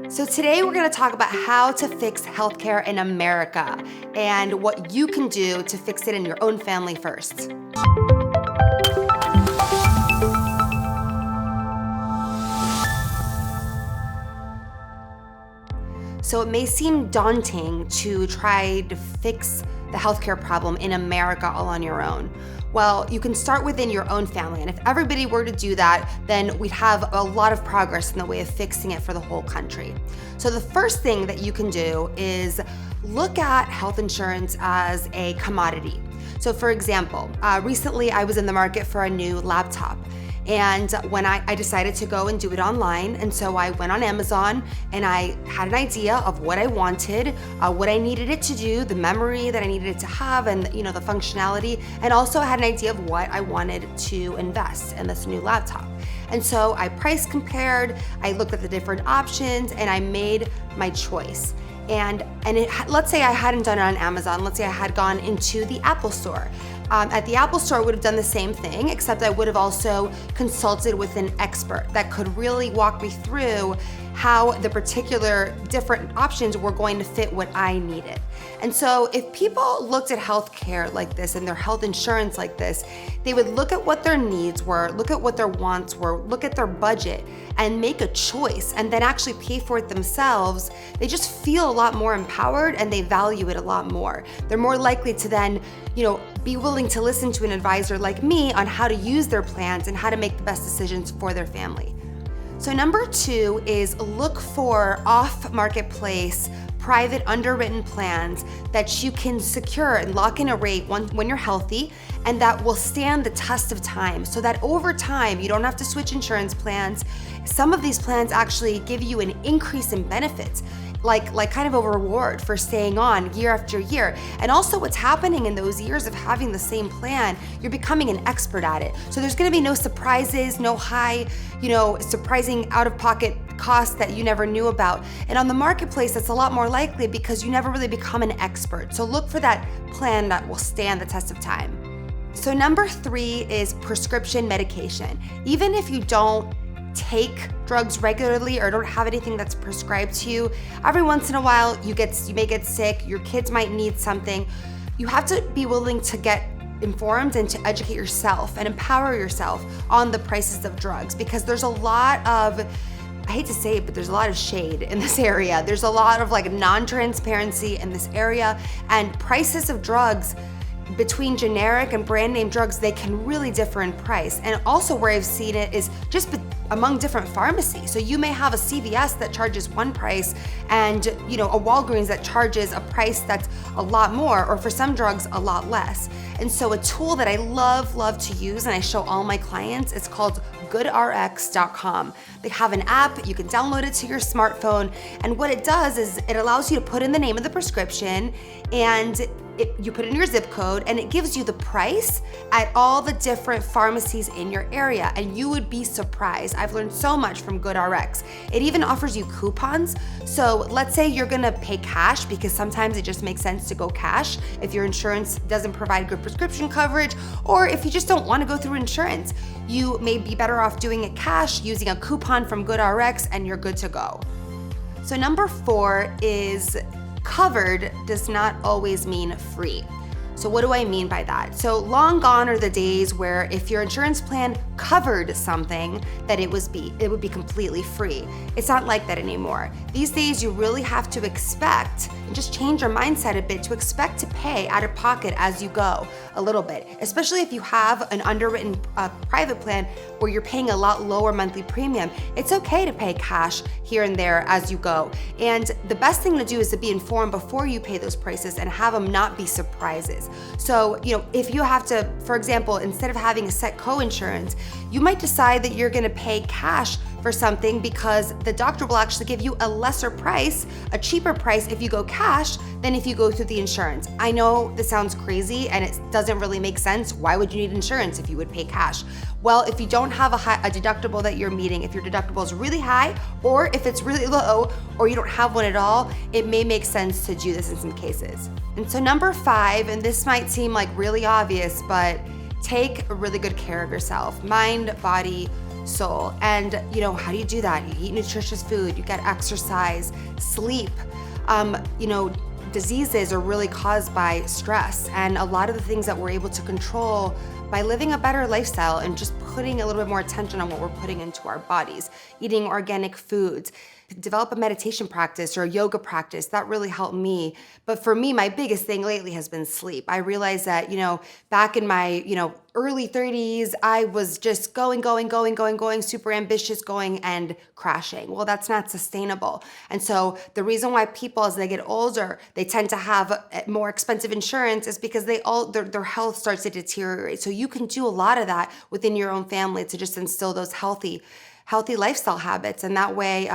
So today we're going to talk about how to fix healthcare in America and what you can do to fix it in your own family first. So it may seem daunting to try to fix the healthcare problem in America all on your own. Well, you can start within your own family, and if everybody were to do that, then we'd have a lot of progress in the way of fixing it for the whole country. So the first thing that you can do is look at health insurance as a commodity. So for example, recently I was in the market for a new laptop. And when I decided to go and do it online, and so I went on Amazon and I had an idea of what I wanted, what I needed it to do, the memory that I needed it to have, and the functionality, and also I had an idea of what I wanted to invest in this new laptop. And so I price compared, I looked at the different options, and I made my choice. And let's say I hadn't done it on Amazon, let's say I had gone into the Apple Store. At the Apple Store, I would have done the same thing, except I would have also consulted with an expert that could really walk me through how the particular different options were going to fit what I needed. And so if people looked at healthcare like this and their health insurance like this, they would look at what their needs were, look at what their wants were, look at their budget, and make a choice, and then actually pay for it themselves. They just feel a lot more empowered and they value it a lot more. They're more likely to then, be willing to listen to an advisor like me on how to use their plans and how to make the best decisions for their family. So number 2 is look for off-marketplace, private underwritten plans that you can secure and lock in a rate when you're healthy, and that will stand the test of time, so that over time you don't have to switch insurance plans. Some of these plans actually give you an increase in benefits, like kind of a reward for staying on year after year. And also what's happening in those years of having the same plan, you're becoming an expert at it. So there's gonna be no surprises, no high, surprising out-of-pocket costs that you never knew about. And on the marketplace, that's a lot more likely because you never really become an expert. So look for that plan that will stand the test of time. So number 3 is prescription medication. Even if you don't take drugs regularly or don't have anything that's prescribed to you, every once in a while you may get sick, your kids might need something. You have to be willing to get informed and to educate yourself and empower yourself on the prices of drugs, because there's a lot of, I hate to say it, but there's a lot of shade in this area. There's a lot of non-transparency in this area, and prices of drugs between generic and brand name drugs, they can really differ in price. And also where I've seen it is just among different pharmacies. So you may have a CVS that charges one price and a Walgreens that charges a price that's a lot more, or for some drugs a lot less. And so a tool that I love to use and I show all my clients, it's called goodrx.com. They have an app, you can download it to your smartphone, and what it does is it allows you to put in the name of the prescription, and you put in your zip code, and it gives you the price at all the different pharmacies in your area, and you would be surprised. I've learned so much from GoodRx. It even offers you coupons. So let's say you're gonna pay cash, because sometimes it just makes sense to go cash if your insurance doesn't provide good prescription coverage, or if you just don't wanna go through insurance. You may be better off doing it cash, using a coupon from GoodRx, and you're good to go. So number 4 is covered does not always mean free. So what do I mean by that? So long gone are the days where if your insurance plan covered something, that it would be completely free. It's not like that anymore. These days you really have to expect, and just change your mindset a bit, to expect to pay out of pocket as you go a little bit, especially if you have an underwritten private plan where you're paying a lot lower monthly premium. It's okay to pay cash here and there as you go. And the best thing to do is to be informed before you pay those prices and have them not be surprises. So, if you have to, for example, instead of having a set co-insurance, you might decide that you're gonna pay cash for something because the doctor will actually give you a lesser price, a cheaper price if you go cash than if you go through the insurance. I know this sounds crazy and it doesn't really make sense. Why would you need insurance if you would pay cash? Well, if you don't have a deductible that you're meeting, if your deductible is really high, or if it's really low, or you don't have one at all, it may make sense to do this in some cases. And so number 5, and this might seem like really obvious, but take really good care of yourself. Mind, body, soul. And how do you do that? You eat nutritious food, you get exercise, sleep. Diseases are really caused by stress, and a lot of the things that we're able to control by living a better lifestyle and just putting a little bit more attention on what we're putting into our bodies, eating organic foods, develop a meditation practice or a yoga practice. That really helped me. But for me, my biggest thing lately has been sleep. I realized that, back in my, early 30s, I was just going, super ambitious, going and crashing. Well, that's not sustainable. And so the reason why people, as they get older, they tend to have more expensive insurance is because their health starts to deteriorate. So you can do a lot of that within your own family to just instill those healthy lifestyle habits. And that way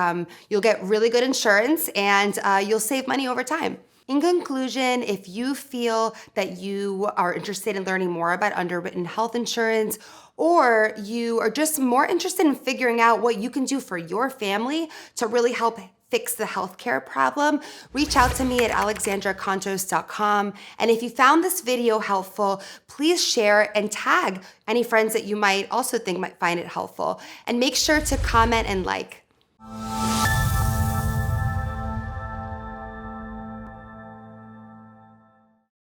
you'll get really good insurance and you'll save money over time. In conclusion, if you feel that you are interested in learning more about underwritten health insurance, or you are just more interested in figuring out what you can do for your family to really help fix the healthcare problem, reach out to me at alexandracontos.com. And if you found this video helpful, please share and tag any friends that you might also think might find it helpful. And make sure to comment and like.